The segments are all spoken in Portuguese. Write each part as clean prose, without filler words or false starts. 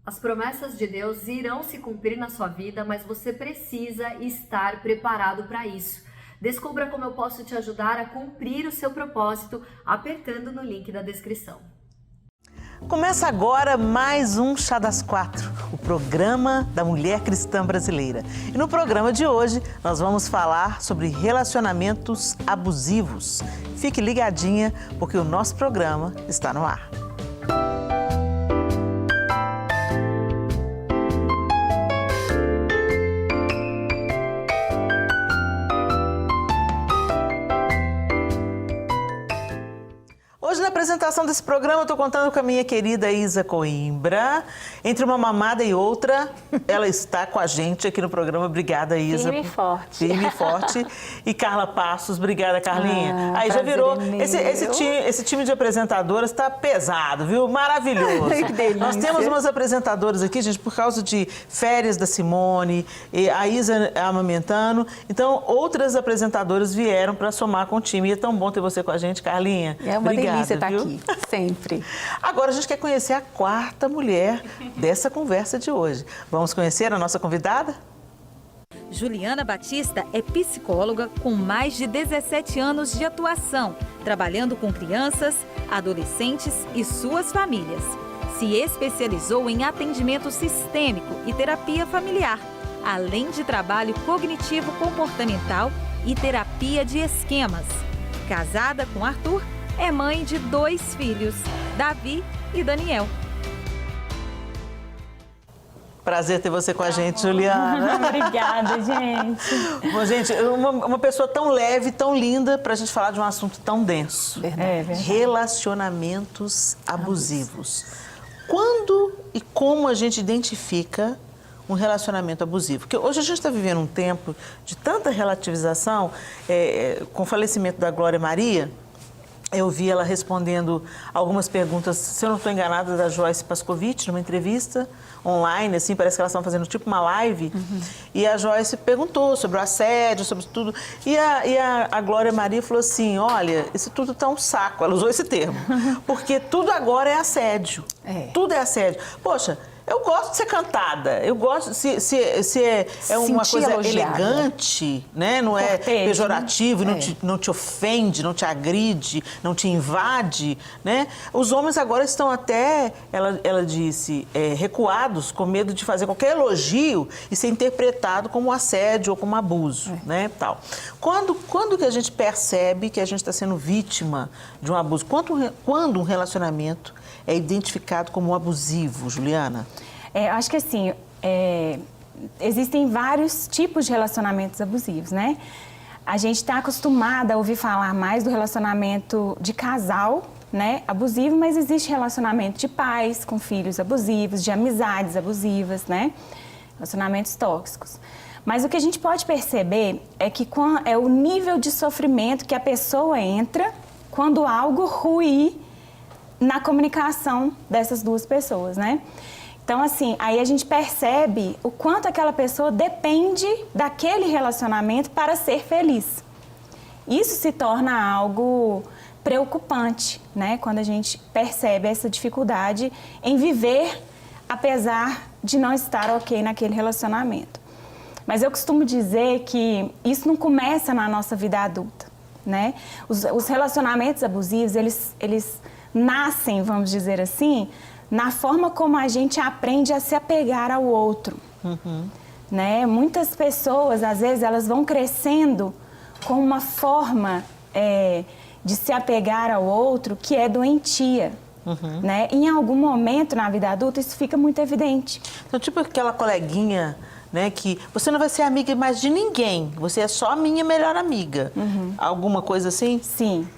As promessas de Deus irão se cumprir na sua vida, mas você precisa estar preparado para isso. Descubra como eu posso te ajudar a cumprir o seu propósito apertando no link da descrição. Começa agora mais um Chá das Quatro, o programa da mulher cristã brasileira. E no programa de hoje nós vamos falar sobre relacionamentos abusivos. Fique ligadinha porque o nosso programa está no ar. Hoje, na apresentação desse programa, eu estou contando com a minha querida Isa Coimbra. Entre uma mamada e outra, ela está com a gente aqui no programa. Obrigada, Isa. Firme e forte. Firme e forte. E Carla Passos, obrigada, Carlinha. Aí já virou. Esse time de apresentadoras está pesado, viu? Maravilhoso. Que delícia. Nós temos umas apresentadoras aqui, gente, por causa de férias da Simone, e a Isa amamentando. Então, outras apresentadoras vieram para somar com o time. E é tão bom ter você com a gente, Carlinha. É uma delícia estar viu? aqui, sempre. Agora a gente quer conhecer a quarta mulher dessa conversa de hoje. Vamos conhecer a nossa convidada? Juliana Batista é psicóloga com mais de 17 anos de atuação, trabalhando com crianças, adolescentes e suas famílias. Se especializou em atendimento sistêmico e terapia familiar, além de trabalho cognitivo-comportamental e terapia de esquemas. Casada com Arthur, é mãe de 2 filhos, Davi e Daniel. Prazer ter você com a gente, Juliana. Obrigada, gente. Bom, gente, uma pessoa tão leve, tão linda, para a gente falar de um assunto tão denso. Verdade. Relacionamentos abusivos. Quando e como a gente identifica um relacionamento abusivo? Porque hoje a gente está vivendo um tempo de tanta relativização, com o falecimento da Glória Maria. Eu vi ela respondendo algumas perguntas, se eu não estou enganada, da Joyce Pascovitch, numa entrevista online, assim, parece que elas estão fazendo tipo uma live. E a Joyce perguntou sobre o assédio, sobre tudo. E a Glória Maria falou assim, olha, isso tudo tá um saco. Ela usou esse termo. Porque tudo agora é assédio. Tudo é assédio. Poxa, eu gosto de ser cantada, eu gosto, se é uma coisa elogiada, elegante, né? Não é pejorativo, não te ofende, não te agride, não te invade, né? Os homens agora estão até, ela disse, recuados, com medo de fazer qualquer elogio e ser interpretado como assédio ou como abuso, né? Tal. Quando que a gente percebe que a gente está sendo vítima de um abuso? Quando um relacionamento é identificado como abusivo, Juliana? Acho que assim, existem vários tipos de relacionamentos abusivos, né? A gente está acostumada a ouvir falar mais do relacionamento de casal, né, abusivo, mas existe relacionamento de pais com filhos abusivos, de amizades abusivas, né? Relacionamentos tóxicos. Mas o que a gente pode perceber é que é o nível de sofrimento que a pessoa entra quando algo ruim na comunicação dessas duas pessoas, né? Então, assim, aí a gente percebe o quanto aquela pessoa depende daquele relacionamento para ser feliz. Isso se torna algo preocupante, né? Quando a gente percebe essa dificuldade em viver, apesar de não estar ok naquele relacionamento. Mas eu costumo dizer que isso não começa na nossa vida adulta, né? Os relacionamentos abusivos, eles nascem, vamos dizer assim, na forma como a gente aprende a se apegar ao outro, né? Muitas pessoas, às vezes, elas vão crescendo com uma forma de se apegar ao outro que é doentia, né? Em algum momento na vida adulta isso fica muito evidente. Então, tipo aquela coleguinha, né, que você não vai ser amiga mais de ninguém, você é só a minha melhor amiga. Alguma coisa assim? Sim,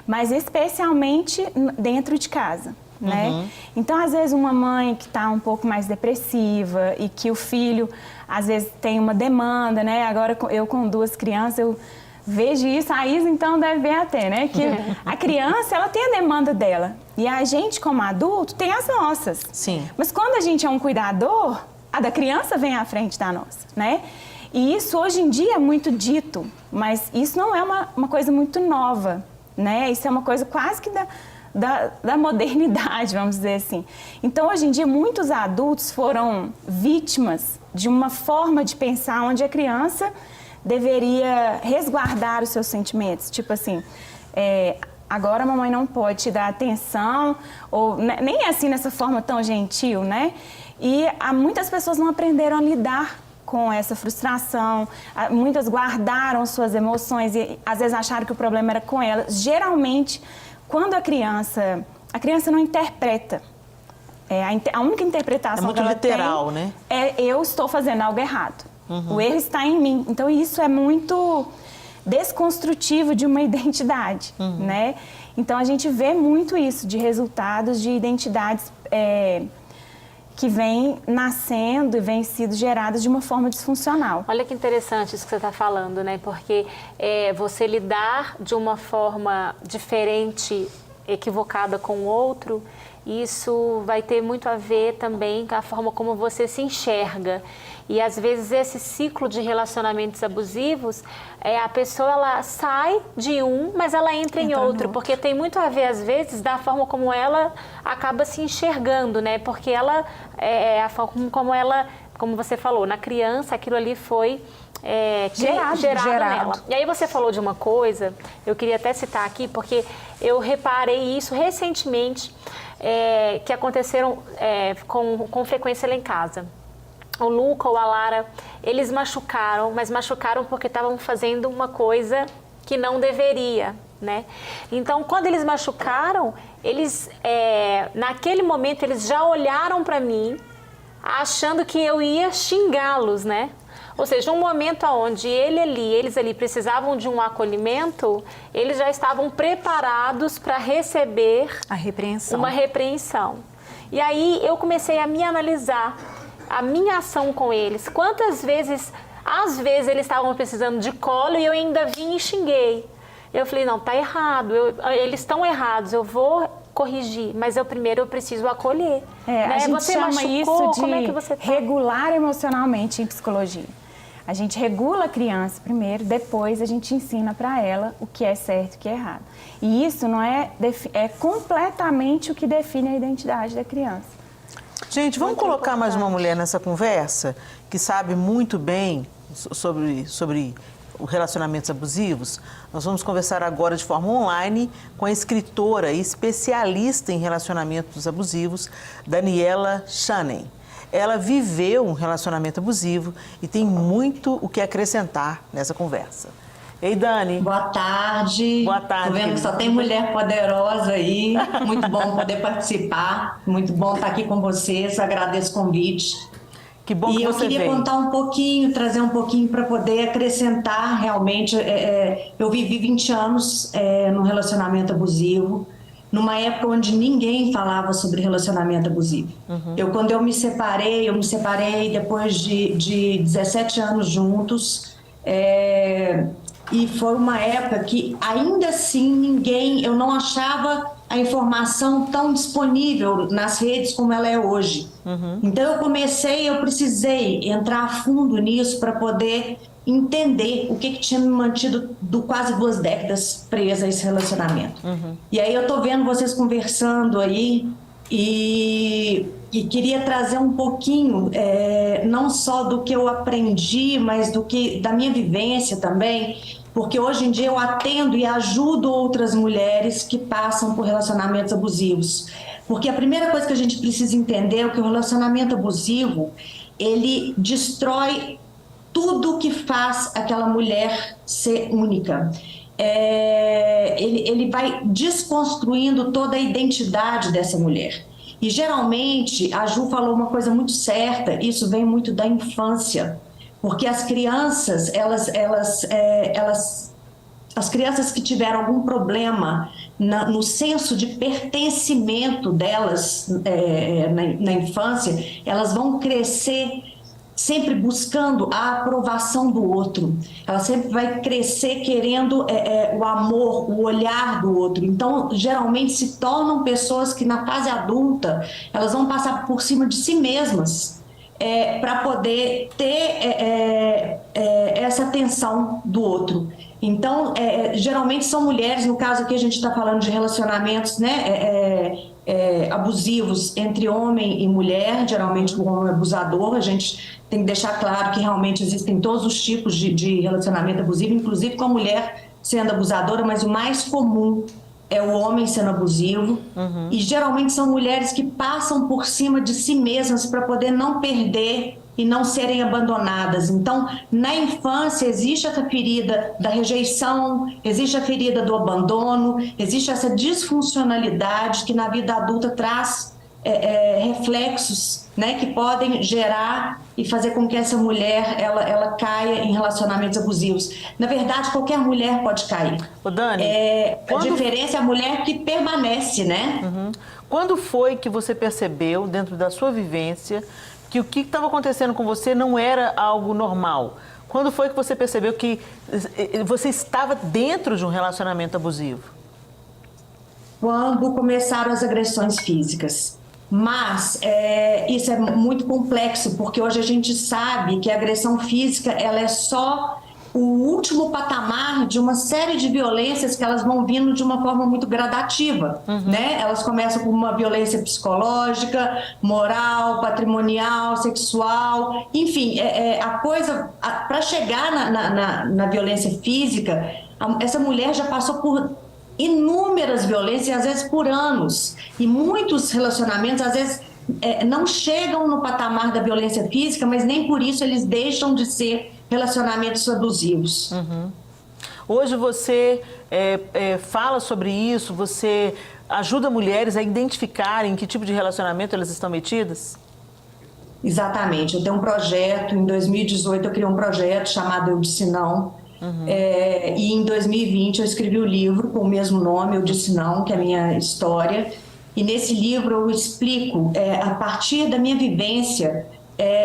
mas especialmente dentro de casa, né? Então, às vezes, uma mãe que está um pouco mais depressiva e que o filho, às vezes, tem uma demanda, né? Agora, eu com 2 crianças, eu vejo isso. A Isa, então, deve ver até, né? Que a criança, ela tem a demanda dela. E a gente, como adulto, tem as nossas. Sim. Mas quando a gente é um cuidador, a da criança vem à frente da nossa, né? E isso, hoje em dia, é muito dito. Mas isso não é uma coisa muito nova, né? Isso é uma coisa quase que da modernidade, vamos dizer assim. Então, hoje em dia, muitos adultos foram vítimas de uma forma de pensar onde a criança deveria resguardar os seus sentimentos. Tipo assim, agora a mamãe não pode te dar atenção, ou nem é assim nessa forma tão gentil, né? E muitas pessoas não aprenderam a lidar com essa frustração, muitas guardaram suas emoções e às vezes acharam que o problema era com elas. Geralmente, quando a criança não interpreta. A única interpretação que ela literal, tem, né? É eu estou fazendo algo errado. O erro está em mim. Então, isso é muito desconstrutivo de uma identidade, né? Então, a gente vê muito isso, de resultados de identidades que vêm nascendo e vêm sendo geradas de uma forma disfuncional. Olha que interessante isso que você está falando, né? Porque você lidar de uma forma diferente, equivocada com o outro, isso vai ter muito a ver também com a forma como você se enxerga. E às vezes esse ciclo de relacionamentos abusivos, a pessoa ela sai de um, mas ela entra em outro, porque tem muito a ver às vezes da forma como ela acaba se enxergando, né? Porque ela a forma como ela, como você falou, na criança aquilo ali foi gerado nela. E aí você falou de uma coisa, eu queria até citar aqui, porque eu reparei isso recentemente, que aconteceram com frequência lá em casa. O Luca ou a Lara, eles machucaram, mas machucaram porque estavam fazendo uma coisa que não deveria, né? Então, quando eles machucaram, eles, naquele momento, eles já olharam para mim, achando que eu ia xingá-los, né? Ou seja, um momento onde eles ali precisavam de um acolhimento, eles já estavam preparados para receber uma repreensão. E aí eu comecei a me analisar, a minha ação com eles. Quantas vezes, às vezes eles estavam precisando de colo e eu ainda vim e xinguei. Eu falei, não, tá errado, eles estão errados, eu vou corrigir, mas primeiro eu preciso acolher. A gente você chama machucou, isso de como é que você tá? regular emocionalmente em psicologia. A gente regula a criança primeiro, depois a gente ensina para ela o que é certo e o que é errado. E isso não é completamente o que define a identidade da criança. Gente, vamos colocar mais uma mulher nessa conversa que sabe muito bem sobre os relacionamentos abusivos. Nós vamos conversar agora de forma online com a escritora e especialista em relacionamentos abusivos, Daniela Shannon. Ela viveu um relacionamento abusivo e tem muito o que acrescentar nessa conversa. Ei, Dani. Boa tarde. Boa tarde. Tô vendo que só tem mulher poderosa aí. Muito bom poder participar. Muito bom estar aqui com vocês. Agradeço o convite. Que bom que você veio. E eu queria contar um pouquinho, trazer um pouquinho para poder acrescentar realmente. Eu vivi 20 anos num relacionamento abusivo, numa época onde ninguém falava sobre relacionamento abusivo. Quando eu me separei depois de 17 anos juntos. E foi uma época que ainda assim eu não achava a informação tão disponível nas redes como ela é hoje. Então eu precisei entrar a fundo nisso para poder entender o que tinha me mantido quase 2 décadas presa a esse relacionamento. E aí eu tô vendo vocês conversando aí e queria trazer um pouquinho, não só do que eu aprendi, mas da minha vivência também, porque hoje em dia eu atendo e ajudo outras mulheres que passam por relacionamentos abusivos. Porque a primeira coisa que a gente precisa entender é que o relacionamento abusivo, ele destrói tudo que faz aquela mulher ser única. Ele vai desconstruindo toda a identidade dessa mulher. E geralmente, a Ju falou uma coisa muito certa, isso vem muito da infância, porque as crianças, as crianças que tiveram algum problema no senso de pertencimento delas na infância, elas vão crescer sempre buscando a aprovação do outro. Ela sempre vai crescer querendo o amor, o olhar do outro. Então, geralmente se tornam pessoas que na fase adulta, elas vão passar por cima de si mesmas para poder ter essa atenção do outro. Então, geralmente são mulheres, no caso aqui a gente está falando de relacionamentos, né, abusivos entre homem e mulher, geralmente o homem é abusador. A gente tem que deixar claro que realmente existem todos os tipos de relacionamento abusivo, inclusive com a mulher sendo abusadora, mas o mais comum é o homem sendo abusivo. E geralmente são mulheres que passam por cima de si mesmas para poder não perder e não serem abandonadas. Então, na infância existe essa ferida da rejeição, existe a ferida do abandono, existe essa disfuncionalidade que na vida adulta traz reflexos, né, que podem gerar e fazer com que essa mulher ela caia em relacionamentos abusivos. Na verdade, qualquer mulher pode cair. Ô, Dani, a diferença é a mulher que permanece, né? Quando foi que você percebeu, dentro da sua vivência, que o que estava acontecendo com você não era algo normal? Quando foi que você percebeu que você estava dentro de um relacionamento abusivo? Quando começaram as agressões físicas. Mas isso é muito complexo, porque hoje a gente sabe que a agressão física ela é só o último patamar de uma série de violências que elas vão vindo de uma forma muito gradativa, né? Elas começam com uma violência psicológica, moral, patrimonial, sexual, enfim, a coisa, para chegar na violência física, essa mulher já passou por inúmeras violências, às vezes por anos, e muitos relacionamentos, às vezes, não chegam no patamar da violência física, mas nem por isso eles deixam de ser relacionamentos abusivos. Hoje você fala sobre isso, você ajuda mulheres a identificarem em que tipo de relacionamento elas estão metidas? Exatamente, eu tenho um projeto, em 2018 eu criei um projeto chamado Eu Disse Não, e em 2020 eu escrevi o livro com o mesmo nome, Eu Disse Não, que é a minha história, e nesse livro eu explico, a partir da minha vivência,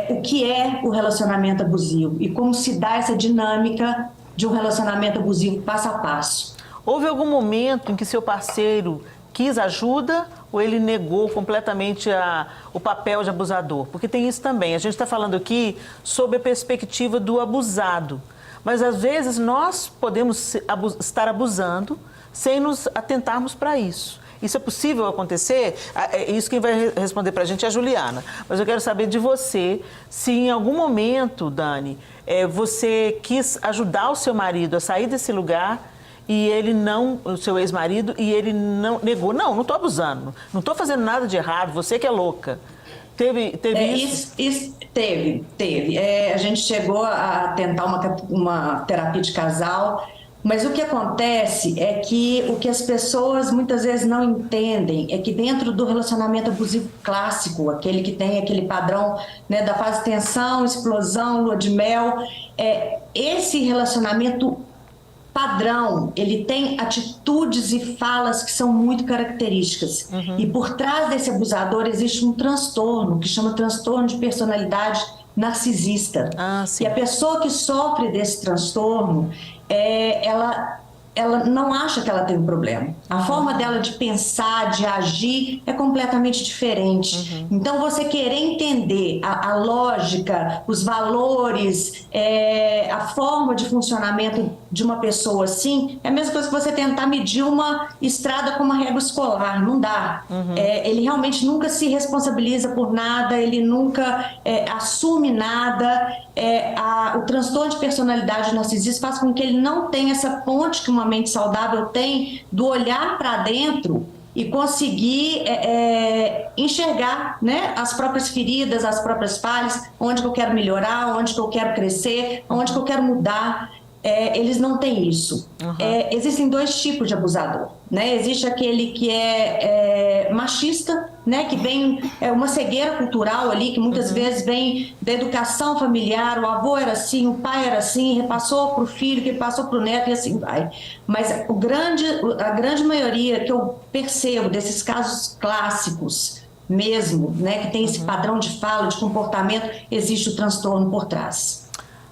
o que é o relacionamento abusivo e como se dá essa dinâmica de um relacionamento abusivo passo a passo. Houve algum momento em que seu parceiro quis ajuda ou ele negou completamente o papel de abusador? Porque tem isso também, a gente está falando aqui sobre a perspectiva do abusado. Mas, às vezes, nós podemos estar abusando sem nos atentarmos para isso. Isso é possível acontecer? Isso quem vai responder para a gente é a Juliana. Mas eu quero saber de você, se em algum momento, Dani, você quis ajudar o seu marido a sair desse lugar e ele não, o seu ex-marido, e ele não negou. Não estou abusando, não estou fazendo nada de errado, você que é louca. Teve isso? Teve. A gente chegou a tentar uma terapia de casal, mas o que acontece é que o que as pessoas muitas vezes não entendem é que dentro do relacionamento abusivo clássico, aquele que tem aquele padrão, né, da fase de tensão, explosão, lua de mel, esse relacionamento padrão, ele tem atitudes e falas que são muito características. E por trás desse abusador existe um transtorno, que chama transtorno de personalidade narcisista. E a pessoa que sofre desse transtorno, ela não acha que ela tem um problema. A forma dela de pensar, de agir é completamente diferente. Então, você querer entender a lógica, os valores, a forma de funcionamento de uma pessoa assim, é a mesma coisa que você tentar medir uma estrada com uma régua escolar. Não dá. Ele realmente nunca se responsabiliza por nada, ele nunca assume nada. O transtorno de personalidade narcisista faz com que ele não tenha essa ponte que uma mente saudável tem do olhar para dentro e conseguir enxergar, né, as próprias feridas, as próprias falhas, onde que eu quero melhorar, onde que eu quero crescer, onde que eu quero mudar. Eles não têm isso. Existem dois tipos de abusador, né? Existe aquele que é machista, né? Que vem uma cegueira cultural ali, que muitas vezes vem da educação familiar. O avô era assim, o pai era assim, repassou para o filho, que passou para o neto e assim vai. Mas a grande maioria que eu percebo desses casos clássicos mesmo, né? Que tem esse padrão de fala, de comportamento, existe o transtorno por trás.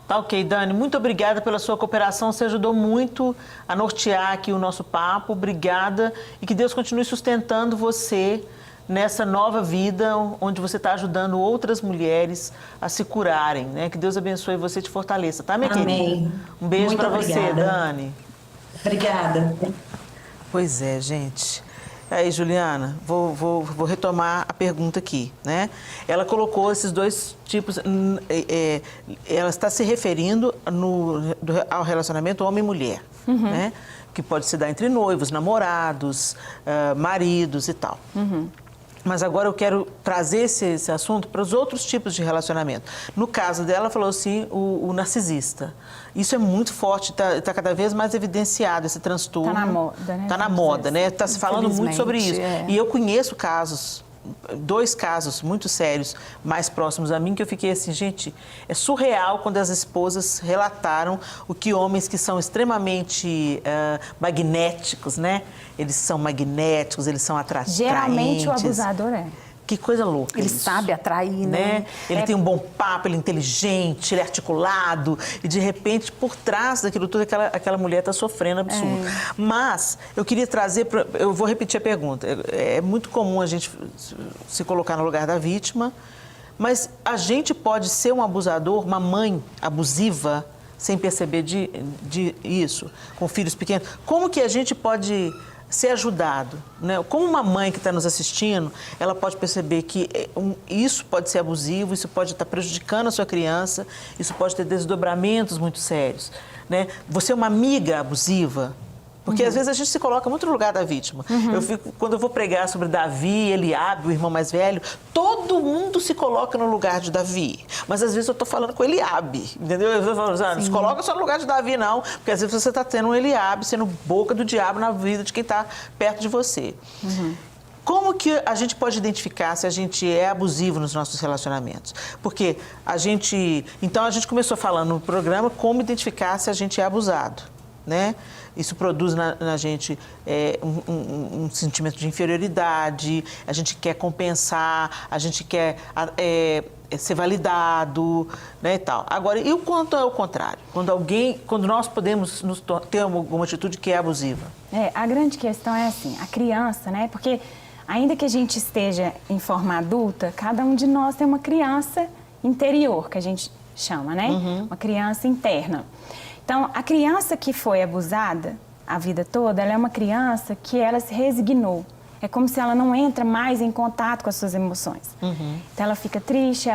Tá ok, Dani, muito obrigada pela sua cooperação, você ajudou muito a nortear aqui o nosso papo, obrigada, e que Deus continue sustentando você nessa nova vida onde você está ajudando outras mulheres a se curarem, né? Que Deus abençoe você e te fortaleça, tá, minha Amém. querida? Um beijo para você, obrigada. Dani. Obrigada. Pois é, gente. Aí, Juliana, vou retomar a pergunta aqui, né? Ela colocou esses dois tipos, ela está se referindo ao relacionamento homem-mulher, né? Que pode se dar entre noivos, namorados, maridos e tal. Mas agora eu quero trazer esse assunto para os outros tipos de relacionamento. No caso dela, falou assim, o narcisista. Isso é muito forte, está cada vez mais evidenciado, esse transtorno. Está na moda, né? Está na moda, né? Está se falando muito sobre isso. E eu conheço casos, 2 casos muito sérios, mais próximos a mim, que eu fiquei assim, gente, é surreal quando as esposas relataram o que homens que são extremamente magnéticos, né? Eles são magnéticos, eles são atraentes. Geralmente o abusador é. Que coisa louca. Ele isso, sabe atrair, né? Ele tem um bom papo, ele é inteligente, ele é articulado, e de repente, por trás daquilo tudo, aquela mulher está sofrendo absurdo. Mas eu queria trazer, eu vou repetir a pergunta. É muito comum a gente se colocar no lugar da vítima, mas a gente pode ser um abusador, uma mãe abusiva, sem perceber de isso, com filhos pequenos. Como que a gente pode ser ajudado, né? Como uma mãe que está nos assistindo, ela pode perceber que isso pode ser abusivo, isso pode estar prejudicando a sua criança, isso pode ter desdobramentos muito sérios, né? Você é uma amiga abusiva, porque às vezes a gente se coloca muito no lugar da vítima. Quando eu vou pregar sobre Davi, Eliabe, o irmão mais velho, todo mundo se coloca no lugar de Davi. Mas às vezes eu estou falando com Eliabe, entendeu? Eu vou falando, não se coloca só no lugar de Davi, não, porque às vezes você está tendo um Eliabe, sendo boca do diabo na vida de quem está perto de você. Como que a gente pode identificar se a gente é abusivo nos nossos relacionamentos? Porque então a gente começou falando no programa como identificar se a gente é abusado, né? Isso produz na gente um sentimento de inferioridade, a gente quer compensar, a gente quer ser validado, né, e tal. Agora, e o quanto é o contrário? Quando nós podemos ter alguma atitude que é abusiva? A grande questão é assim, a criança, né? Porque ainda que a gente esteja em forma adulta, cada um de nós tem uma criança interior, que a gente chama, né? Uma criança interna. Então, a criança que foi abusada a vida toda, ela é uma criança que ela se resignou. É como se ela não entra mais em contato com as suas emoções. Então, ela fica triste,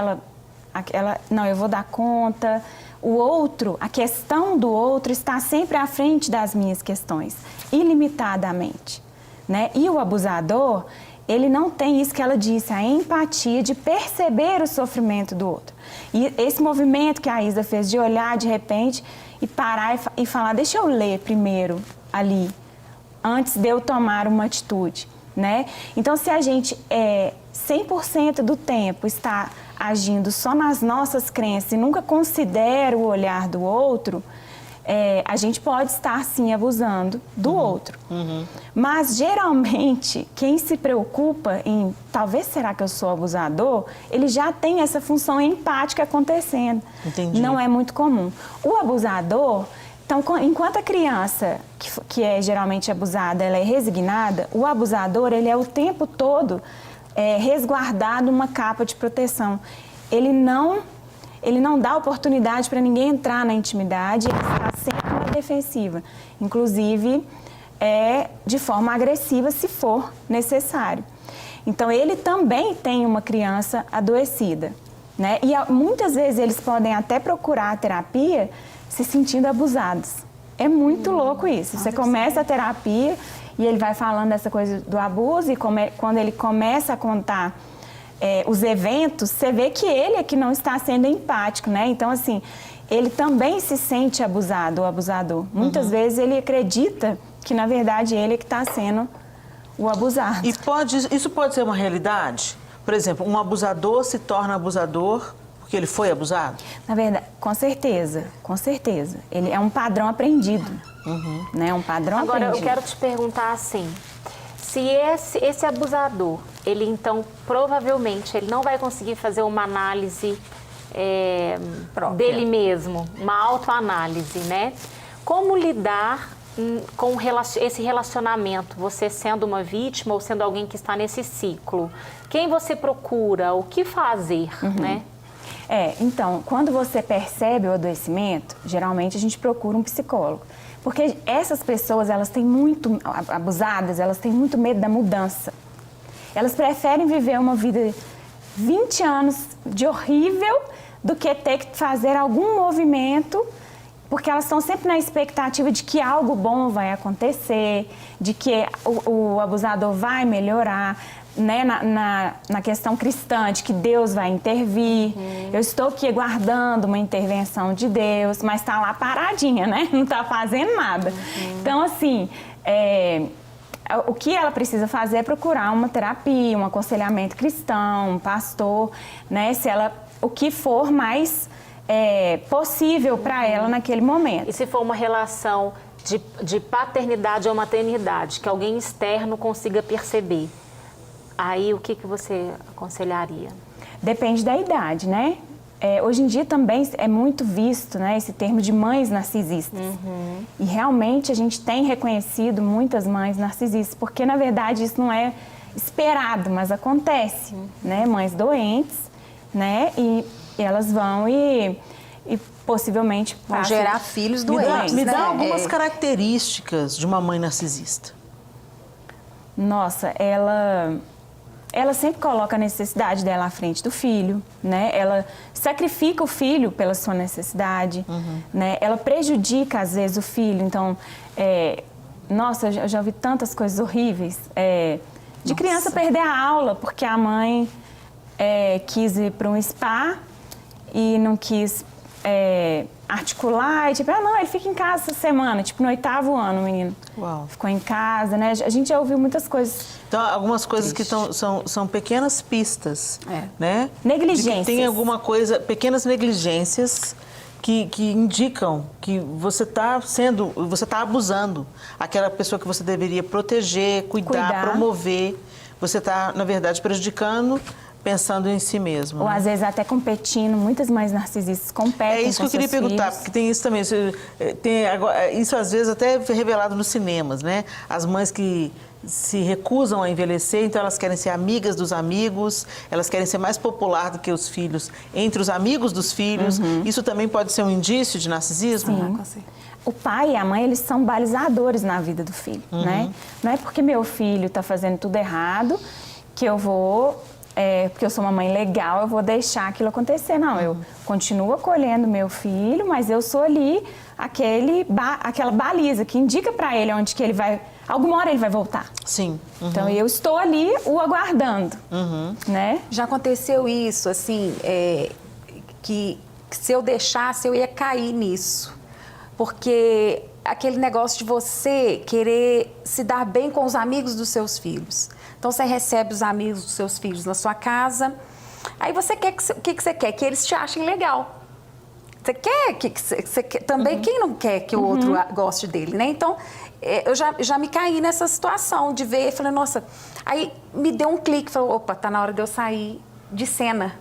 não, eu vou dar conta. O outro, a questão do outro está sempre à frente das minhas questões, ilimitadamente, né? E o abusador, ele não tem isso que ela disse, a empatia de perceber o sofrimento do outro. E esse movimento que a Isa fez de olhar de repente e parar e falar, deixa eu ler primeiro ali, antes de eu tomar uma atitude, né? Então, se a gente 100% do tempo está agindo só nas nossas crenças e nunca considera o olhar do outro, a gente pode estar, sim, abusando do outro. Mas, geralmente, quem se preocupa em, talvez, será que eu sou abusador? Ele já tem essa função empática acontecendo. Entendi. Não é muito comum. O abusador, então, enquanto a criança, que é geralmente abusada, ela é resignada, o abusador, ele é o tempo todo resguardado numa capa de proteção. Ele não dá oportunidade para ninguém entrar na intimidade, ele está sempre na defensiva. Inclusive, de forma agressiva, se for necessário. Então, ele também tem uma criança adoecida, né? E muitas vezes eles podem até procurar a terapia se sentindo abusados. É muito louco isso. Você começa a terapia e ele vai falando dessa coisa do abuso e quando ele começa a contar os eventos, você vê que ele é que não está sendo empático, né? Então, assim, ele também se sente abusado, o abusador. Muitas vezes ele acredita que, na verdade, ele é que está sendo o abusado. E isso pode ser uma realidade? Por exemplo, um abusador se torna abusador porque ele foi abusado? Na verdade, com certeza, com certeza. Ele é um padrão aprendido, né? Um padrão aprendido. Agora, eu quero te perguntar assim, se esse abusador, ele então, provavelmente, ele não vai conseguir fazer uma análise dele mesmo, uma autoanálise, né? Como lidar com esse relacionamento, você sendo uma vítima ou sendo alguém que está nesse ciclo? Quem você procura? O que fazer, né? Então, quando você percebe o adoecimento, geralmente a gente procura um psicólogo. Porque essas pessoas, elas têm muito, abusadas, elas têm muito medo da mudança. Elas preferem viver uma vida 20 anos de horrível do que ter que fazer algum movimento, porque elas estão sempre na expectativa de que algo bom vai acontecer, de que o abusador vai melhorar, né, na questão cristã, de que Deus vai intervir. Eu estou aqui aguardando uma intervenção de Deus, mas está lá paradinha, né? Não está fazendo nada. Então, assim, o que ela precisa fazer é procurar uma terapia, um aconselhamento cristão, um pastor, né? O que for mais possível para ela naquele momento. E se for uma relação de paternidade ou maternidade, que alguém externo consiga perceber, aí o que você aconselharia? Depende da idade, né? Hoje em dia também é muito visto, né, esse termo de mães narcisistas. E realmente a gente tem reconhecido muitas mães narcisistas, porque na verdade isso não é esperado, mas acontece, né? Mães doentes, né? E elas vão e possivelmente vão gerar filhos doentes. Me dá algumas características de uma mãe narcisista. Nossa, ela sempre coloca a necessidade dela à frente do filho, né? Ela sacrifica o filho pela sua necessidade, né? Ela prejudica, às vezes, o filho. Então, nossa, eu já ouvi tantas coisas horríveis. De criança perder a aula porque a mãe quis ir para um spa e não quis articular, e tipo, não, ele fica em casa essa semana, tipo, no 8º ano, o menino. Uau. Ficou em casa, né? A gente já ouviu muitas coisas. Então, algumas coisas que são pequenas pistas, né? Negligências. Tem alguma coisa, pequenas negligências que indicam que você está abusando. Aquela pessoa que você deveria proteger, cuidar, promover, você está, na verdade, prejudicando, pensando em si mesmo. Ou, né? às vezes, até competindo. Muitas mães narcisistas competem com isso que eu queria seus perguntar, filhos. porque tem isso também. Isso, às vezes, até é revelado nos cinemas, né? As mães que se recusam a envelhecer, então elas querem ser amigas dos amigos, elas querem ser mais popular do que os filhos entre os amigos dos filhos. Isso também pode ser um indício de narcisismo? Sim. O pai e a mãe, eles são balizadores na vida do filho, né? Não é porque meu filho está fazendo tudo errado que eu vou... porque eu sou uma mãe legal, eu vou deixar aquilo acontecer. Não, eu continuo acolhendo meu filho, mas eu sou ali aquela baliza que indica para ele onde que ele vai... Alguma hora ele vai voltar. Sim. Então, eu estou ali o aguardando, né? Já aconteceu isso, assim, que se eu deixasse, eu ia cair nisso. Porque aquele negócio de você querer se dar bem com os amigos dos seus filhos. Então, você recebe os amigos dos seus filhos na sua casa, aí você quer o que você quer? Que eles te achem legal. Você quer que você quer, também quem não quer que o outro goste dele, né? Então, eu já me caí nessa situação de ver, falei, nossa, aí me deu um clique, falei, opa, tá na hora de eu sair de cena.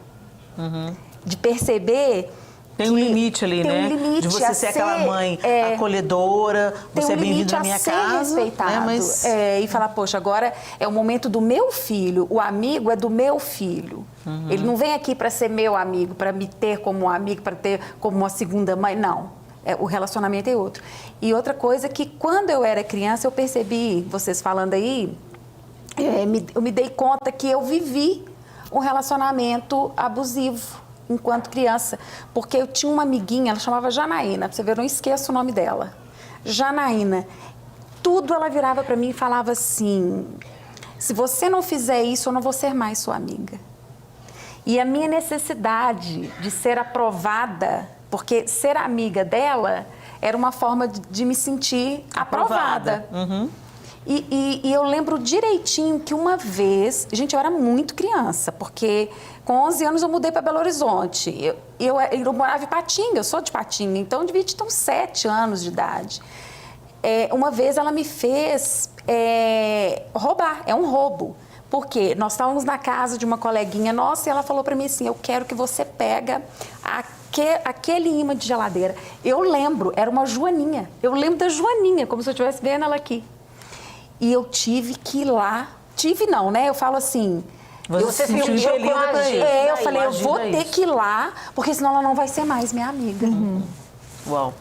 De perceber... Tem um limite ali, né? De você ser aquela mãe acolhedora, você é bem-vindo na minha casa. Respeitado, né? Mas... e falar, poxa, agora é o momento do meu filho, o amigo é do meu filho. Ele não vem aqui para ser meu amigo, para me ter como um amigo, para ter como uma segunda mãe, não. O relacionamento é outro. E outra coisa que quando eu era criança, eu percebi, vocês falando aí, eu me dei conta que eu vivi um relacionamento abusivo enquanto criança, porque eu tinha uma amiguinha, ela chamava Janaína, pra você ver, eu não esqueço o nome dela. Janaína, tudo ela virava para mim e falava assim, se você não fizer isso, eu não vou ser mais sua amiga. E a minha necessidade de ser aprovada, porque ser amiga dela era uma forma de me sentir aprovada. E eu lembro direitinho que uma vez, gente, eu era muito criança, porque com 11 anos eu mudei para Belo Horizonte. Eu morava em Patinga, eu sou de Patinga, então eu devia ter uns 7 anos de idade. Uma vez ela me fez roubar, é um roubo. Porque nós estávamos na casa de uma coleguinha nossa e ela falou para mim assim, eu quero que você pega aquele imã de geladeira. Eu lembro, era uma Joaninha. Eu lembro da Joaninha, como se eu estivesse vendo ela aqui. E eu tive que ir lá. Tive não, né? Eu falo assim... Você sentiu impelida pra isso. Eu falei, eu vou ter que ir lá, porque senão ela não vai ser mais minha amiga. Uau.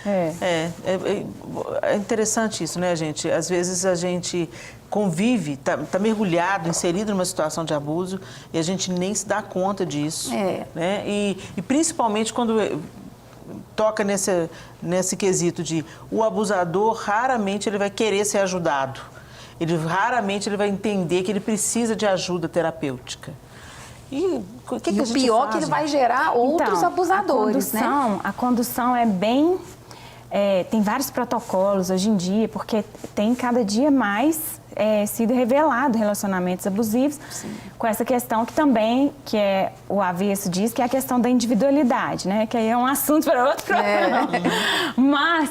É interessante isso, né, gente? Às vezes a gente convive, tá mergulhado, inserido numa situação de abuso e a gente nem se dá conta disso. Né? E principalmente quando toca nesse quesito de o abusador, raramente ele vai querer ser ajudado. Raramente ele vai entender que ele precisa de ajuda terapêutica. E o que a gente pior faz, que ele vai gerar outros abusadores, né? A condução é bem... tem vários protocolos hoje em dia, porque tem cada dia mais sido revelado relacionamentos abusivos. Sim. Com essa questão que também, que é o avesso diz, que é a questão da individualidade, né? Que aí é um assunto para outro programa. Mas...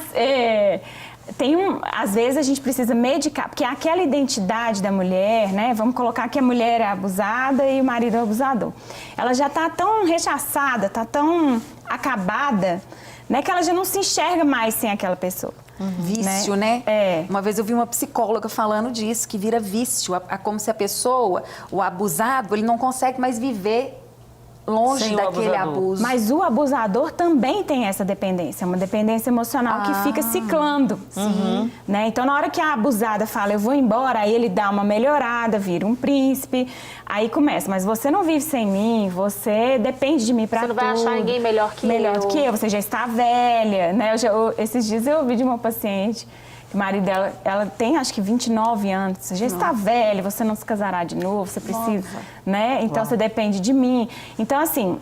às vezes a gente precisa medicar, porque aquela identidade da mulher, né? Vamos colocar que a mulher é abusada e o marido é abusador. Ela já está tão rechaçada, está tão acabada, né? Que ela já não se enxerga mais sem aquela pessoa. Vício, né? Uma vez eu vi uma psicóloga falando disso, que vira vício. Como se a pessoa, o abusado, ele não consegue mais viver longe daquele abuso. Mas o abusador também tem essa dependência, uma dependência emocional que fica ciclando. Né? Então, na hora que a abusada fala, eu vou embora, aí ele dá uma melhorada, vira um príncipe, aí começa, mas você não vive sem mim, você depende de mim pra tudo. Você não vai achar ninguém melhor que eu. Melhor do que eu, você já está velha, né? Esses dias eu ouvi de uma paciente, o marido dela, ela tem acho que 29 anos, você já está velha, você não se casará de novo, você precisa, né? Então você depende de mim. Então assim,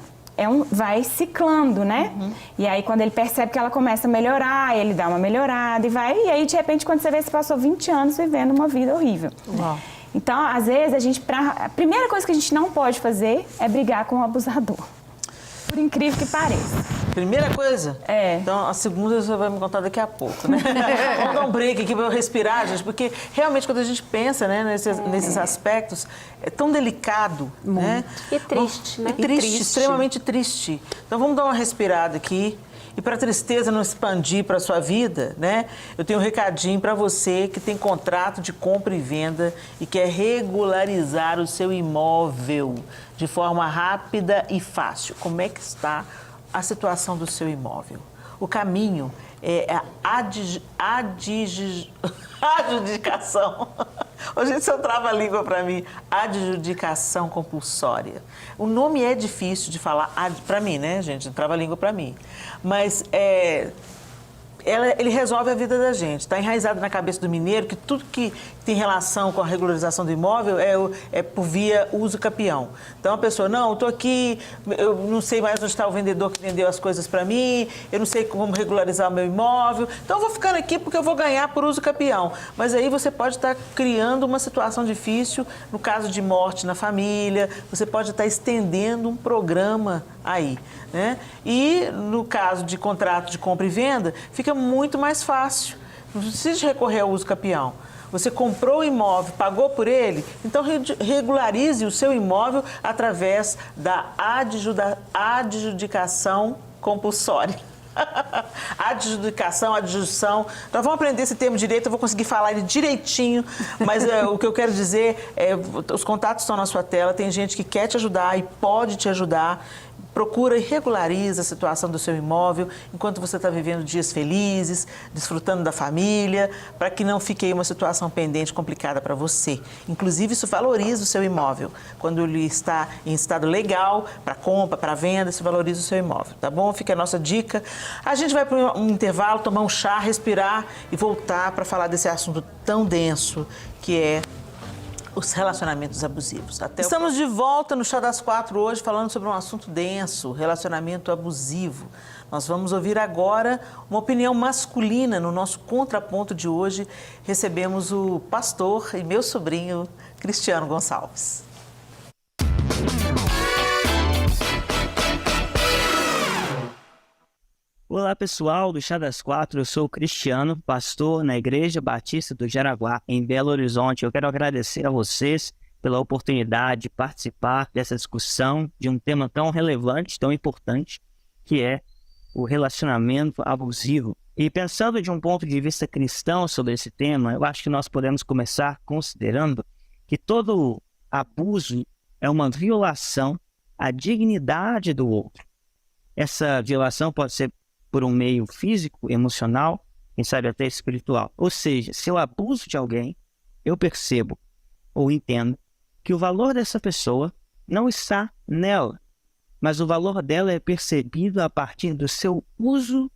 vai ciclando, né? E aí quando ele percebe que ela começa a melhorar, ele dá uma melhorada e aí de repente quando você vê, você passou 20 anos vivendo uma vida horrível. Então, às vezes, a primeira coisa que a gente não pode fazer é brigar com o abusador. Por incrível que pareça. Primeira coisa? Então, a segunda você vai me contar daqui a pouco, né? Vamos dar um break aqui para eu respirar, gente, porque realmente quando a gente pensa, né, nesses aspectos, é tão delicado, né? E triste, né? E triste, extremamente triste. Então, vamos dar uma respirada aqui. E para a tristeza não expandir para a sua vida, né? Eu tenho um recadinho para você que tem contrato de compra e venda e quer regularizar o seu imóvel de forma rápida e fácil. Como é que está a situação do seu imóvel? O caminho é a adjudicação. Hoje você trava a língua para mim. Adjudicação compulsória. O nome é difícil de falar para mim, né, gente? Trava a língua para mim. Mas ele resolve a vida da gente. Está enraizado na cabeça do mineiro que tudo que tem relação com a regularização do imóvel é por via uso capião. Então a pessoa, não, eu estou aqui, eu não sei mais onde está o vendedor que vendeu as coisas para mim, eu não sei como regularizar o meu imóvel, então eu vou ficando aqui porque eu vou ganhar por uso capião. Mas aí você pode estar criando uma situação difícil, no caso de morte na família, você pode estar estendendo um programa aí, né? E no caso de contrato de compra e venda, fica muito mais fácil. Não precisa recorrer ao uso capião. Você comprou o imóvel, pagou por ele, então regularize o seu imóvel através da adjudicação compulsória. Adjudição. Nós vamos aprender esse termo direito, eu vou conseguir falar ele direitinho, mas o que eu quero dizer é, os contatos estão na sua tela, tem gente que quer te ajudar e pode te ajudar. Procura e regulariza a situação do seu imóvel enquanto você está vivendo dias felizes, desfrutando da família, para que não fique aí uma situação pendente complicada para você. Inclusive, isso valoriza o seu imóvel. Quando ele está em estado legal, para compra, para venda, isso valoriza o seu imóvel, tá bom? Fica a nossa dica. A gente vai para um intervalo, tomar um chá, respirar e voltar para falar desse assunto tão denso que é os relacionamentos abusivos. Estamos de volta no Chá das Quatro hoje falando sobre um assunto denso, relacionamento abusivo. Nós vamos ouvir agora uma opinião masculina. No nosso contraponto de hoje, recebemos o pastor e meu sobrinho, Cristiano Gonçalves. Olá pessoal do Chá das Quatro, eu sou o Cristiano, pastor na Igreja Batista do Jaraguá, em Belo Horizonte. Eu quero agradecer a vocês pela oportunidade de participar dessa discussão de um tema tão relevante, tão importante. que é o relacionamento abusivo. E pensando de um ponto de vista cristão sobre esse tema, eu acho que nós podemos começar considerando que todo abuso é uma violação à dignidade do outro. Essa violação pode ser por um meio físico, emocional, quem sabe até espiritual. Ou seja, se eu abuso de alguém, eu percebo ou entendo que o valor dessa pessoa não está nela, mas o valor dela é percebido a partir do seu uso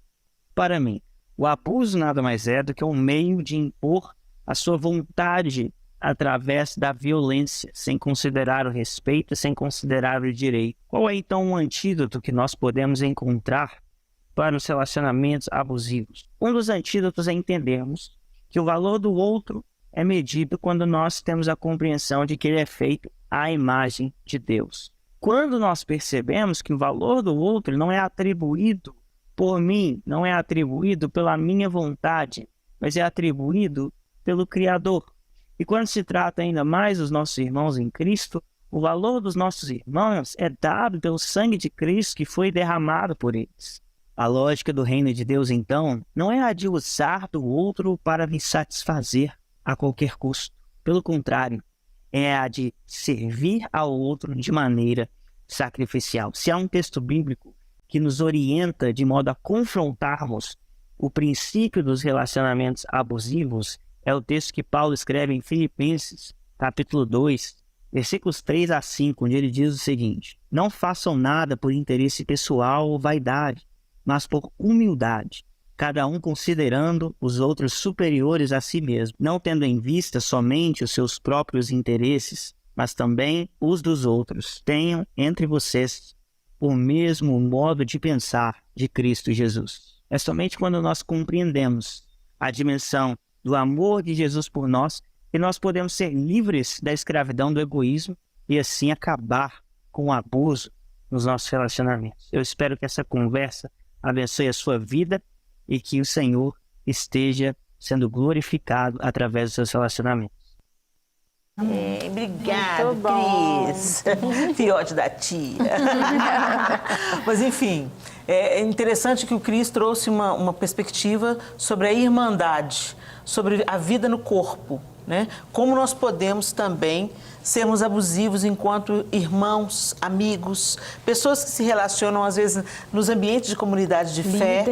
para mim. O abuso nada mais é do que um meio de impor a sua vontade através da violência, sem considerar o respeito, sem considerar o direito. Qual é então um antídoto que nós podemos encontrar para os relacionamentos abusivos? Um dos antídotos é entendermos que o valor do outro é medido quando nós temos a compreensão de que ele é feito à imagem de Deus. Quando nós percebemos que o valor do outro não é atribuído por mim, não é atribuído pela minha vontade, mas é atribuído pelo Criador. E quando se trata ainda mais dos nossos irmãos em Cristo, o valor dos nossos irmãos é dado pelo sangue de Cristo que foi derramado por eles. A lógica do reino de Deus, então, não é a de usar do outro para me satisfazer a qualquer custo. Pelo contrário, é a de servir ao outro de maneira sacrificial. Se há um texto bíblico que nos orienta de modo a confrontarmos o princípio dos relacionamentos abusivos, é o texto que Paulo escreve em Filipenses, capítulo 2, versículos 3 a 5, onde ele diz o seguinte: não façam nada por interesse pessoal ou vaidade, mas por humildade, cada um considerando os outros superiores a si mesmo, não tendo em vista somente os seus próprios interesses, mas também os dos outros. Tenham entre vocês o mesmo modo de pensar de Cristo Jesus. É somente quando nós compreendemos a dimensão do amor de Jesus por nós que nós podemos ser livres da escravidão do egoísmo e assim acabar com o abuso nos nossos relacionamentos. Eu espero que essa conversa abençoe a sua vida e que o Senhor esteja sendo glorificado através dos seus relacionamentos. Obrigada, Cris. Fiote da tia. Mas, enfim, é interessante que o Cris trouxe uma perspectiva sobre a irmandade, sobre a vida no corpo, né? Como nós podemos também sermos abusivos enquanto irmãos, amigos, pessoas que se relacionam, às vezes, nos ambientes de comunidade de fé,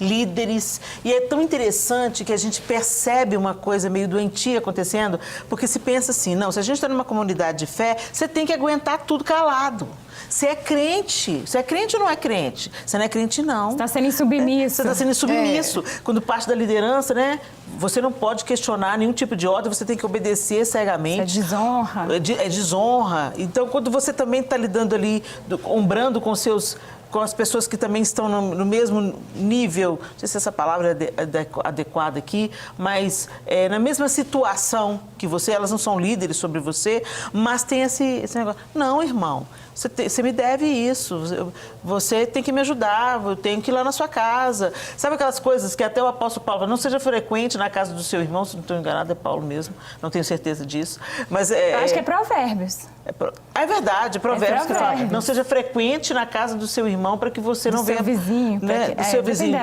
líderes. E é tão interessante que a gente percebe uma coisa meio doentia acontecendo, porque se pensa assim, não, se a gente está numa comunidade de fé, você tem que aguentar tudo calado. Você é crente. Você é crente ou não é crente? Você não é crente, não. Você está sendo insubmisso. Você está sendo insubmisso. Quando parte da liderança, né? Você não pode questionar nenhum tipo de ordem, você tem que obedecer cegamente. Isso é desonra. É desonra. Então, quando você também está lidando ali, ombrando com as pessoas que também estão no mesmo nível, não sei se essa palavra é adequada aqui, mas na mesma situação que você, elas não são líderes sobre você, mas tem esse negócio. Não, irmão, você me deve isso, você tem que me ajudar, eu tenho que ir lá na sua casa. Sabe aquelas coisas que até o apóstolo Paulo fala, não seja frequente na casa do seu irmão, se não estou enganado, é Paulo mesmo, não tenho certeza disso. Mas eu acho que é Provérbios. É verdade, Provérbios que fala, não seja frequente na casa do seu irmão para que você não venha... Do seu vizinho. Né, do seu vizinho.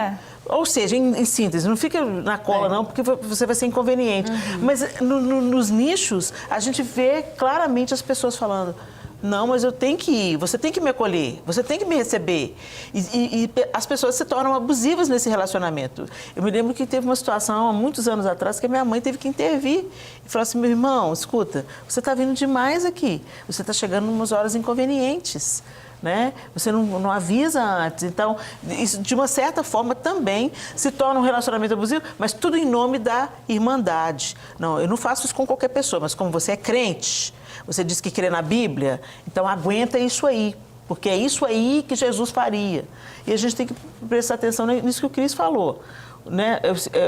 Ou seja, em síntese, não fica na cola não, porque você vai ser inconveniente. Mas nos nichos, a gente vê claramente as pessoas falando, não, mas eu tenho que ir, você tem que me acolher, você tem que me receber. E as pessoas se tornam abusivas nesse relacionamento. Eu me lembro que teve uma situação há muitos anos atrás que a minha mãe teve que intervir e falar assim, meu irmão, escuta, você está vindo demais aqui, você está chegando em umas horas inconvenientes. Né? Você não avisa antes. Então, isso de uma certa forma também se torna um relacionamento abusivo, mas tudo em nome da irmandade. Não, eu não faço isso com qualquer pessoa, mas como você é crente, você diz que crê na Bíblia, então aguenta isso aí, porque é isso aí que Jesus faria. E a gente tem que prestar atenção nisso que o Cris falou. Né?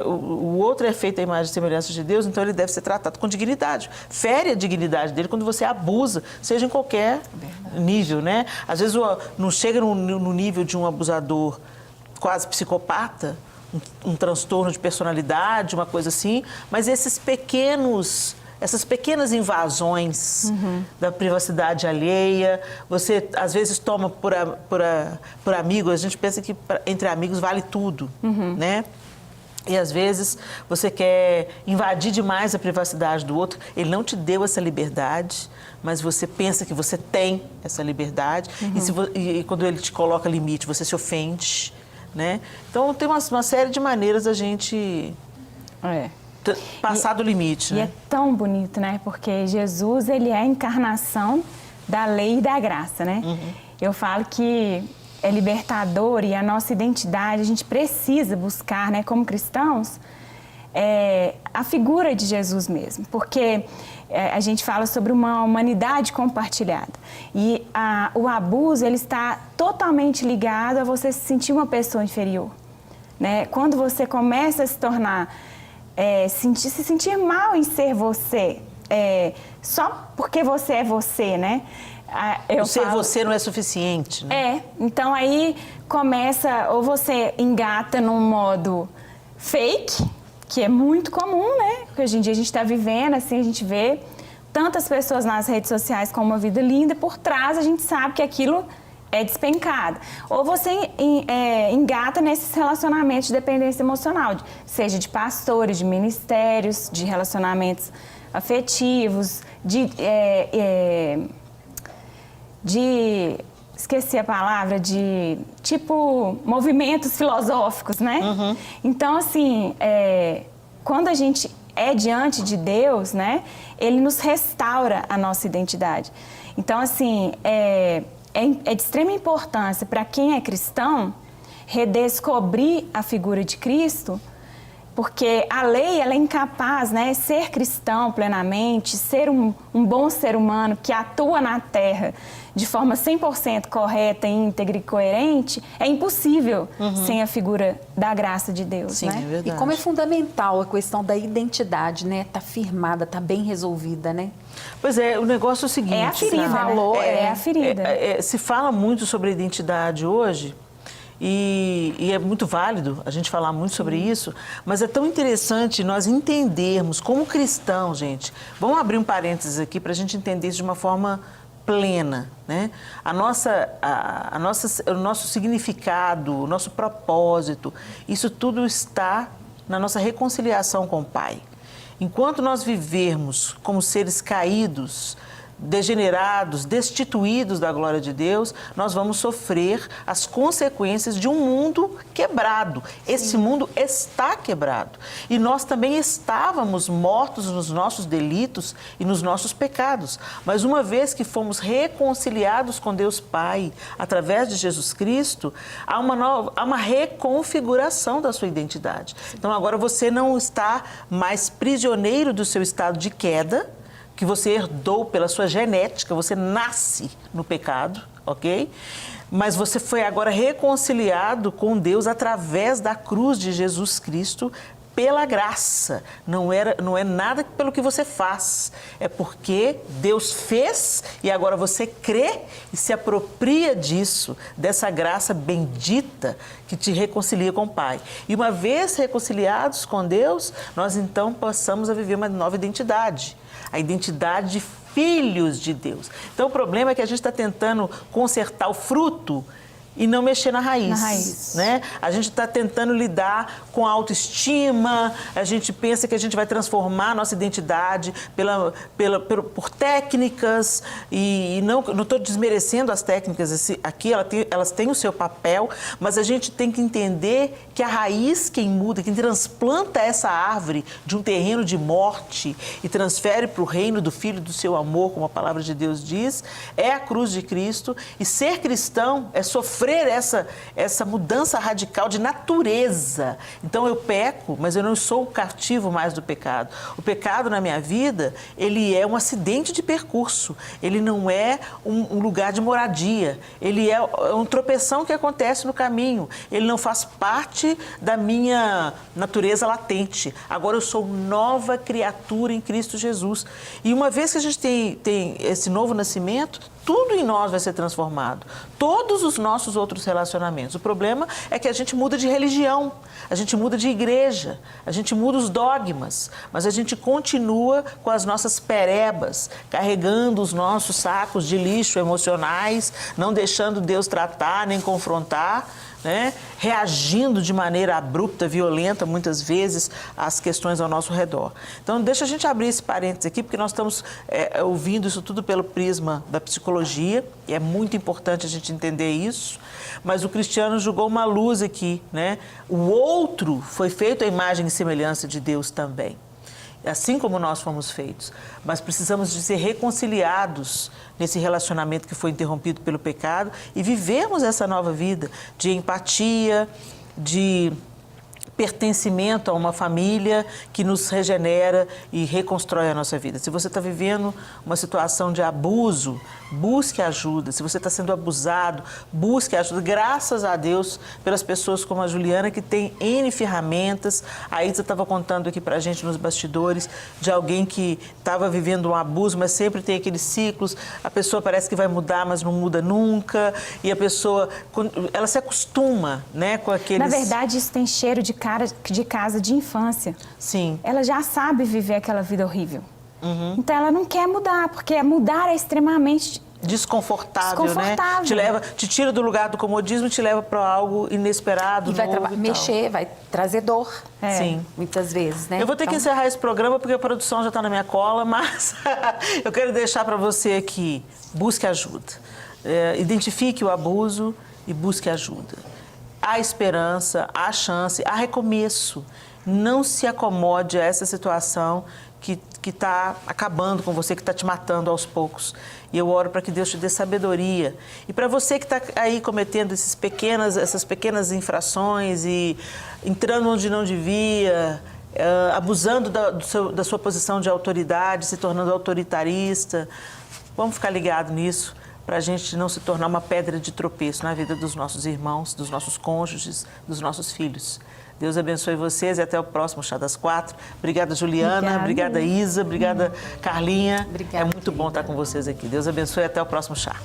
O outro é feito à imagem e semelhança de Deus, então ele deve ser tratado com dignidade. Fere a dignidade dele quando você abusa, seja em qualquer nível, né? Às vezes não chega no nível de um abusador quase psicopata, um transtorno de personalidade, uma coisa assim, mas esses pequenos essas pequenas invasões da privacidade alheia. Você, às vezes, toma por amigo, a gente pensa que entre amigos vale tudo, né? E, às vezes, você quer invadir demais a privacidade do outro. Ele não te deu essa liberdade, mas você pensa que você tem essa liberdade. E quando ele te coloca limite, você se ofende, né? Então, tem uma série de maneiras da gente passar do limite, né? E é tão bonito, né? Porque Jesus, ele é a encarnação da lei e da graça, né? Eu falo que é libertador e a nossa identidade, a gente precisa buscar, né, como cristãos, a figura de Jesus mesmo, porque a gente fala sobre uma humanidade compartilhada e o abuso, ele está totalmente ligado a você se sentir uma pessoa inferior, né? Quando você começa a se tornar, se sentir mal em ser você, só porque você é você, né? Você não é suficiente, né? Então aí começa, ou você engata num modo fake, que é muito comum, né? Porque hoje em dia a gente está vivendo, assim, a gente vê tantas pessoas nas redes sociais com uma vida linda, por trás a gente sabe que aquilo é despencado. Ou você engata nesses relacionamentos de dependência emocional, seja de pastores, de ministérios, de relacionamentos afetivos, esqueci a palavra, de tipo movimentos filosóficos, né? Então, assim, quando a gente é diante de Deus, né, Ele nos restaura a nossa identidade. Então, assim, é de extrema importância para quem é cristão redescobrir a figura de Cristo, porque a lei, ela é incapaz, né, ser cristão plenamente, ser um bom ser humano que atua na terra de forma 100% correta, íntegra e coerente, é impossível sem a figura da graça de Deus. Sim, né? é verdade. E como é fundamental a questão da identidade, né? Tá firmada, tá bem resolvida, né? Pois é, o negócio é o seguinte... É a ferida, né? A ferida. Se fala muito sobre identidade hoje, e é muito válido a gente falar muito sobre isso, mas é tão interessante nós entendermos como cristãos, gente. Vamos abrir um parênteses aqui para a gente entender isso de uma forma plena, né? O nosso significado, o nosso propósito, isso tudo está na nossa reconciliação com o Pai. Enquanto nós vivermos como seres caídos, degenerados, destituídos da glória de Deus, nós vamos sofrer as consequências de um mundo quebrado. Esse mundo está quebrado. E nós também estávamos mortos nos nossos delitos e nos nossos pecados. Mas uma vez que fomos reconciliados com Deus Pai, através de Jesus Cristo, há uma reconfiguração da sua identidade. Então agora você não está mais prisioneiro do seu estado de queda, que você herdou pela sua genética, você nasce no pecado, ok? Mas você foi agora reconciliado com Deus através da cruz de Jesus Cristo pela graça. Não é nada pelo que você faz, é porque Deus fez e agora você crê e se apropria disso, dessa graça bendita que te reconcilia com o Pai. E uma vez reconciliados com Deus, nós então passamos a viver uma nova identidade. A identidade de filhos de Deus. Então, o problema é que a gente está tentando consertar o fruto e não mexer na raiz, né? A gente está tentando lidar com a autoestima, a gente pensa que a gente vai transformar a nossa identidade por técnicas, e não estou desmerecendo as técnicas aqui, elas têm o seu papel, mas a gente tem que entender que a raiz, quem muda, quem transplanta essa árvore de um terreno de morte e transfere para o reino do Filho do seu amor, como a palavra de Deus diz, é a cruz de Cristo, e ser cristão é sofrer essa mudança radical de natureza. Então eu peco, mas eu não sou o cativo mais do pecado. O pecado na minha vida, ele é um acidente de percurso, ele não é um lugar de moradia, ele é um tropeção que acontece no caminho, ele não faz parte da minha natureza latente. Agora eu sou nova criatura em Cristo Jesus. E uma vez que a gente tem esse novo nascimento, Tudo em nós vai ser transformado. Todos os nossos outros relacionamentos. O problema é que a gente muda de religião, a gente muda de igreja, a gente muda os dogmas, mas a gente continua com as nossas perebas, carregando os nossos sacos de lixo emocionais, não deixando Deus tratar nem confrontar, né? Reagindo de maneira abrupta, violenta, muitas vezes, às questões ao nosso redor. Então, deixa a gente abrir esse parênteses aqui, porque nós estamos ouvindo isso tudo pelo prisma da psicologia, e é muito importante a gente entender isso, mas o Cristiano jogou uma luz aqui, né? O outro foi feito à imagem e semelhança de Deus também, assim como nós fomos feitos, mas precisamos de ser reconciliados nesse relacionamento que foi interrompido pelo pecado e vivermos essa nova vida de empatia, de pertencimento a uma família que nos regenera e reconstrói a nossa vida. Se você está vivendo uma situação de abuso, busque ajuda. Se você está sendo abusado, busque ajuda. Graças a Deus pelas pessoas como a Juliana, que tem N ferramentas. A Isa estava contando aqui para a gente nos bastidores de alguém que estava vivendo um abuso, mas sempre tem aqueles ciclos. A pessoa parece que vai mudar, mas não muda nunca. E a pessoa, ela se acostuma, né, com aqueles... Na verdade, isso tem cheiro de casa de infância. Sim. Ela já sabe viver aquela vida horrível. Então ela não quer mudar, porque mudar é extremamente desconfortável, né? Desconfortável. Te tira do lugar do comodismo e te leva para algo inesperado, E vai novo e mexer, tal. vai trazer dor. Sim. Muitas vezes, né? Eu vou ter que encerrar esse programa porque a produção já está na minha cola, mas eu quero deixar para você aqui, busque ajuda. Identifique o abuso e busque ajuda. Há esperança, há chance, há recomeço. Não se acomode a essa situação que está acabando com você, que está te matando aos poucos. E eu oro para que Deus te dê sabedoria. E para você que está aí cometendo essas pequenas infrações e entrando onde não devia, abusando da sua posição de autoridade, se tornando autoritarista, vamos ficar ligados nisso, para a gente não se tornar uma pedra de tropeço na vida dos nossos irmãos, dos nossos cônjuges, dos nossos filhos. Deus abençoe vocês e até o próximo Chá das Quatro. Obrigada, Juliana. Obrigada, Isa. Obrigada, Carlinha. Obrigada, é muito bom estar com vocês aqui. Deus abençoe e até o próximo chá.